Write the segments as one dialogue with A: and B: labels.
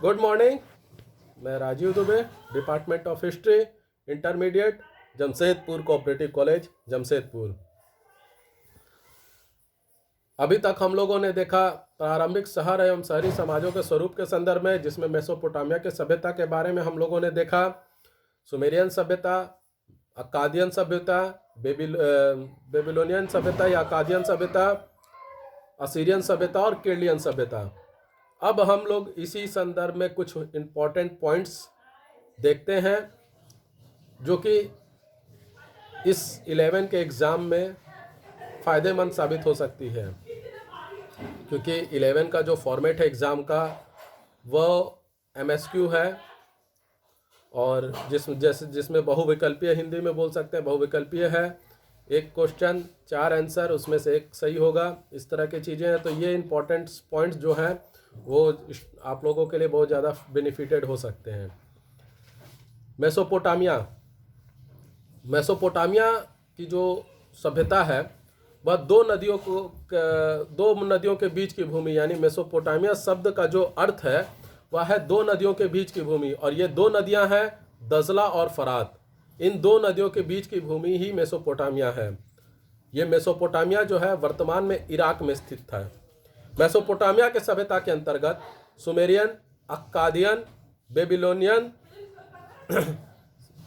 A: Good morning. मैं Rajeev Dubey, department of history, intermediate, Jamshedpur cooperative college, Jamshedpur. अभी तक हम लोगों ने देखा प्रारंभिक शहर एवं शहरी समाजों के स्वरूप के संदर्भ में, जिसमें मेसोपोटामिया के सभ्यता के बारे में हम लोगों ने देखा। सुमेरियन सभ्यता, अक्कादियन सभ्यता, बेबीलोनियन सभ्यता या अक्कादियन सभ्यता, असीरियन सभ्यता और केल्डियन सभ्यता। अब हम लोग इसी संदर्भ में कुछ इम्पोर्टेंट पॉइंट्स देखते हैं जो कि इस 11 के एग्ज़ाम में फ़ायदेमंद साबित हो सकती है, क्योंकि 11 का जो फॉर्मेट है एग्ज़ाम का वह MSQ है और जिसमें बहुविकल्पीय, हिंदी में बोल सकते हैं बहुविकल्पीय है। एक क्वेश्चन 4 आंसर, उसमें से एक सही होगा, इस तरह की चीज़ें हैं। तो ये इम्पोर्टेंट पॉइंट्स जो हैं वो आप लोगों के लिए बहुत ज़्यादा बेनिफिटेड हो सकते हैं। मेसोपोटामिया की जो सभ्यता है वह दो नदियों के बीच की भूमि, यानी मेसोपोटामिया शब्द का जो अर्थ है वह है दो नदियों के बीच की भूमि, और ये दो नदियां हैं दजला और फरात। इन दो नदियों के बीच की भूमि ही मेसोपोटामिया है। ये मेसोपोटामिया जो है वर्तमान में इराक में स्थित था। मेसोपोटामिया के सभ्यता के अंतर्गत सुमेरियन, अक्कादियन, बेबीलोनियन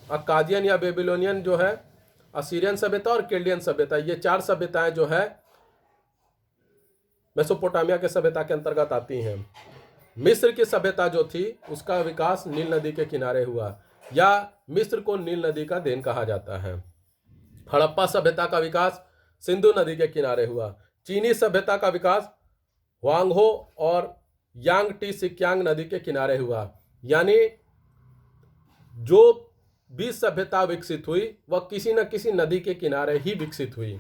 A: अक्कादियन या बेबीलोनियन जो है, असीरियन सभ्यता और केल्डियन सभ्यता, ये 4 सभ्यताएं जो है मेसोपोटामिया के सभ्यता के अंतर्गत आती हैं। मिस्र की सभ्यता जो थी उसका विकास नील नदी के किनारे हुआ, या मिस्र को नील नदी का देन कहा जाता है। हड़प्पा सभ्यता का विकास सिंधु नदी के किनारे हुआ। चीनी सभ्यता का विकास हुआंगहो और यांगटी सिक्यांग नदी के किनारे हुआ, यानी जो भी सभ्यता विकसित हुई वह किसी न किसी नदी के किनारे ही विकसित हुई।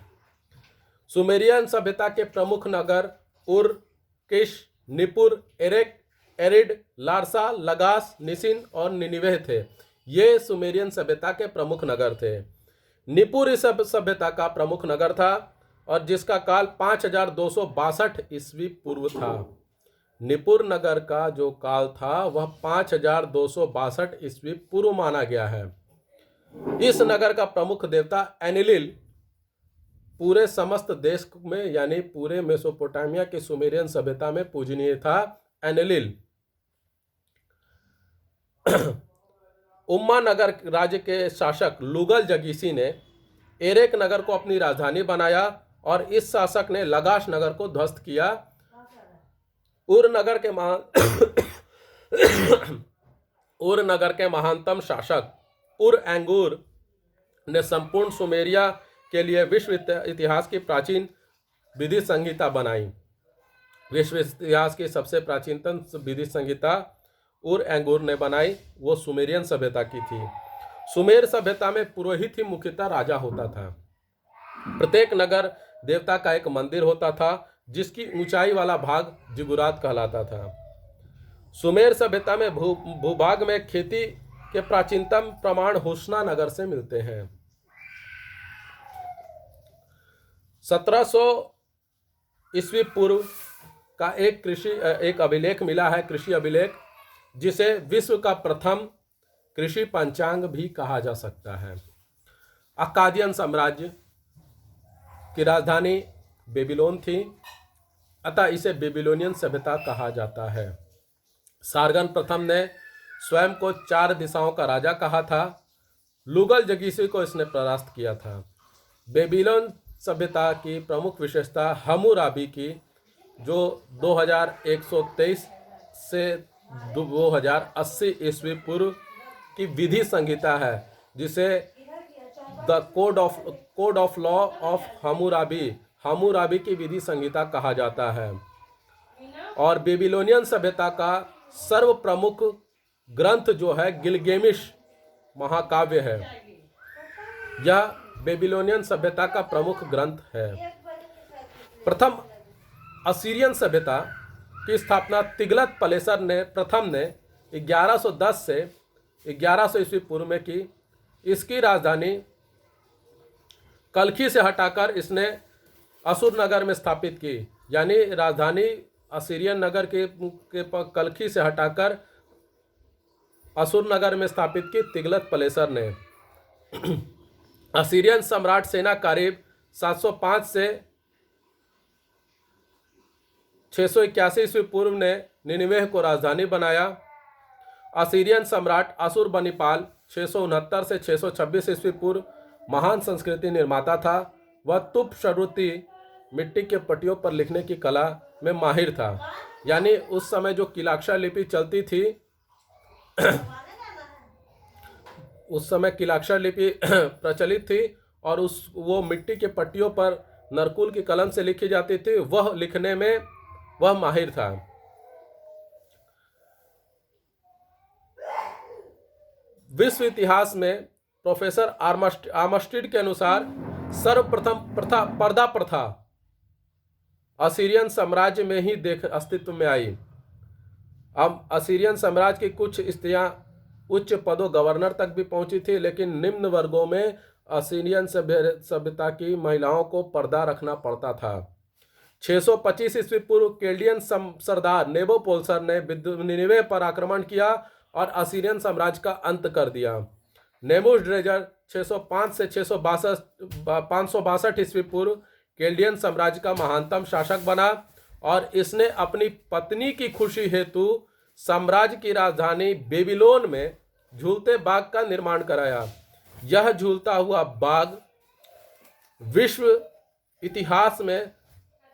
A: सुमेरियन सभ्यता के प्रमुख नगर उर, किश, निपुर, एरेक, एरिड, लारसा, लगास, निसिन और निनिवेह थे। ये सुमेरियन सभ्यता के प्रमुख नगर थे। निपुर इस सभ्यता का प्रमुख नगर था और जिसका काल 5262 ईस्वी पूर्व था। निपुर नगर का जो काल था वह 5262 ईस्वी पूर्व माना गया है। इस नगर का प्रमुख देवता एनिलिल पूरे समस्त देश में, यानी पूरे मेसोपोटामिया की सुमेरियन सभ्यता में पूजनीय था एनिलिल। उम्मा नगर राज्य के शासक लुगल जगीसी ने एरेक नगर को अपनी राजधानी बनाया और इस शासक ने लगाश नगर को ध्वस्त किया। उर नगर के महानतम शासक उर एंगूर ने संपूर्ण सुमेरिया के लिए विश्व इतिहास की प्राचीन विधि संहिता बनाई। विश्व इतिहास की सबसे प्राचीनतम विधि संहिता उर एंगूर ने बनाई, वो सुमेरियन सभ्यता की थी। सुमेर सभ्यता में पुरोहित ही मुख्यतः राजा होता था। प्रत्येक नगर देवता का एक मंदिर होता था जिसकी ऊंचाई वाला भाग जिगुरात कहलाता था। सुमेर सभ्यता में भूभाग में खेती के प्राचीनतम प्रमाण हुस्ना नगर से मिलते हैं। 1700 ईस्वी पूर्व का एक अभिलेख मिला है, कृषि अभिलेख, जिसे विश्व का प्रथम कृषि पंचांग भी कहा जा सकता है। अक्कादियन साम्राज्य की राजधानी बेबीलोन थी, अतः इसे बेबीलोनियन सभ्यता कहा जाता है। सारगन प्रथम ने स्वयं को 4 दिशाओं का राजा कहा था। लुगल जगीसी को इसने परास्त किया था। बेबीलोन सभ्यता की प्रमुख विशेषता हम्मुराबी की, जो 2123 से 2080 ईस्वी पूर्व की विधि संहिता है, जिसे the code of law of Hammurabi की विधि संहिता कहा जाता है। और बेबीलोनियन सभ्यता का सर्व प्रमुख ग्रंथ जो है गिलगेमिश महाकाव्य है। यह बेबीलोनियन सभ्यता का प्रमुख ग्रंथ है। प्रथम असीरियन सभ्यता की स्थापना तिगलत पलेसर ने 1110 से 1100 ईस्वी पूर्व में की। इसकी राजधानी कल्खी से हटाकर इसने असुर नगर में स्थापित की, यानी राजधानी असीरियन नगर के कल्खी से हटाकर असुर नगर में स्थापित की तिगलत पिलेसर ने। असीरियन सम्राट सेना करीब 705 से 681 ईस्वी पूर्व ने निनिवेह को राजधानी बनाया। असीरियन सम्राट अशुरबनिपाल 669 से 626 ईस्वी पूर्व महान संस्कृति निर्माता था। वह तुप शरुति मिट्टी के पट्टियों पर लिखने की कला में माहिर था। यानी उस समय जो किलाक्षर लिपि चलती थी उस समय किलाक्षर लिपि प्रचलित थी और वो मिट्टी के पट्टियों पर नरकुल की कलम से लिखी जाती थी। वह लिखने में वह माहिर था। विश्व इतिहास में प्रोफेसर आर्मस्टीड के अनुसार सर्वप्रथम पर्दा प्रथा असीरियन साम्राज्य में ही अस्तित्व में आई। अब असीरियन साम्राज्य की कुछ स्त्रियां उच्च पदों गवर्नर तक भी पहुंची थी, लेकिन निम्न वर्गों में असीरियन सभ्यता की महिलाओं को पर्दा रखना पड़ता था। 625 ईस्वी पूर्व केल्डियन सरदार नेबोपोल्सर ने निनिवे पर आक्रमण किया और असीरियन साम्राज्य का अंत कर दिया। नेबूखडनेस्सर 605 से 562 ईस्वी पूर्व केल्डियन साम्राज्य का महानतम शासक बना और इसने अपनी पत्नी की खुशी हेतु साम्राज्य की राजधानी बेबीलोन में झूलते बाग का निर्माण कराया। यह झूलता हुआ बाग विश्व इतिहास में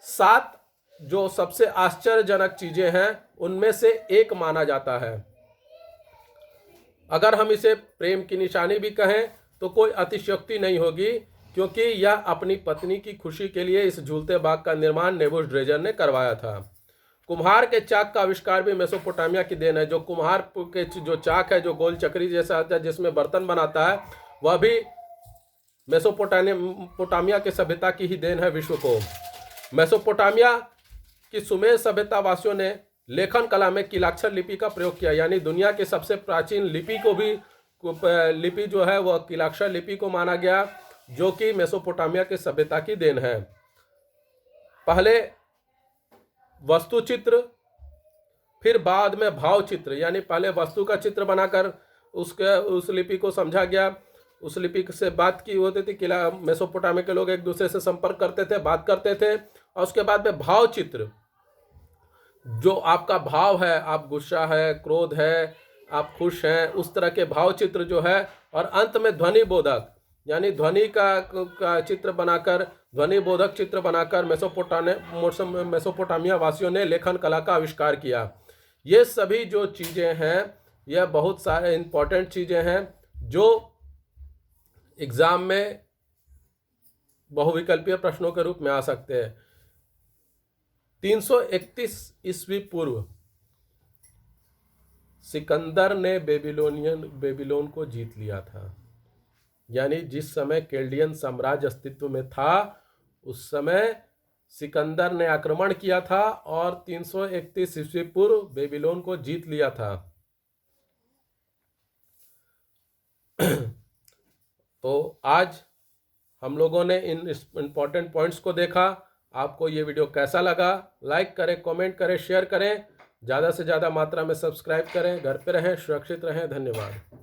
A: 7 जो सबसे आश्चर्यजनक चीजें हैं उनमें से एक माना जाता है। अगर हम इसे प्रेम की निशानी भी कहें तो कोई अतिशयोक्ति नहीं होगी, क्योंकि यह अपनी पत्नी की खुशी के लिए इस झूलते बाग का निर्माण नेबूखडनेस्सर ने करवाया था। कुम्हार के चाक का आविष्कार भी मेसोपोटामिया की देन है। जो कुम्हार के जो चाक है, जो गोल चक्री जैसा आता है जिसमें बर्तन बनाता है, वह भी मेसोपोटामिया के सभ्यता की ही देन है विश्व को। मेसोपोटामिया की सुमेर सभ्यता वासियों ने लेखन कला में किलाक्षर लिपि का प्रयोग किया। यानी दुनिया की सबसे प्राचीन लिपि को भी लिपि जो है वह किलाक्षर लिपि को माना गया, जो कि मेसोपोटामिया के सभ्यता की देन है। पहले वस्तु चित्र, फिर बाद में भाव चित्र, यानी पहले वस्तु का चित्र बनाकर उस लिपि को समझा गया। उस लिपि से बात की होती थी। किला मेसोपोटामिया के लोग एक दूसरे से संपर्क करते थे, बात करते थे। और उसके बाद में भाव चित्र, जो आपका भाव है, आप गुस्सा है, क्रोध है, आप खुश हैं, उस तरह के भाव चित्र जो है। और अंत में ध्वनि बोधक, यानी ध्वनि का चित्र बनाकर, ध्वनि बोधक चित्र बनाकर मेसोपोटामिया वासियों ने लेखन कला का आविष्कार किया। ये सभी जो चीज़ें हैं, यह बहुत सारे इंपॉर्टेंट चीज़ें हैं जो एग्ज़ाम में बहुविकल्पीय प्रश्नों के रूप में आ सकते हैं। 331 ईस्वी पूर्व सिकंदर ने बेबीलोन को जीत लिया था। यानी जिस समय केल्डियन साम्राज्य अस्तित्व में था, उस समय सिकंदर ने आक्रमण किया था और 331 ईस्वी पूर्व बेबीलोन को जीत लिया था। तो आज हम लोगों ने इन इम्पॉर्टेंट पॉइंट्स को देखा। आपको ये वीडियो कैसा लगा? लाइक करें, कमेंट करें, शेयर करें, ज़्यादा से ज़्यादा मात्रा में सब्सक्राइब करें। घर पे रहें, सुरक्षित रहें। धन्यवाद।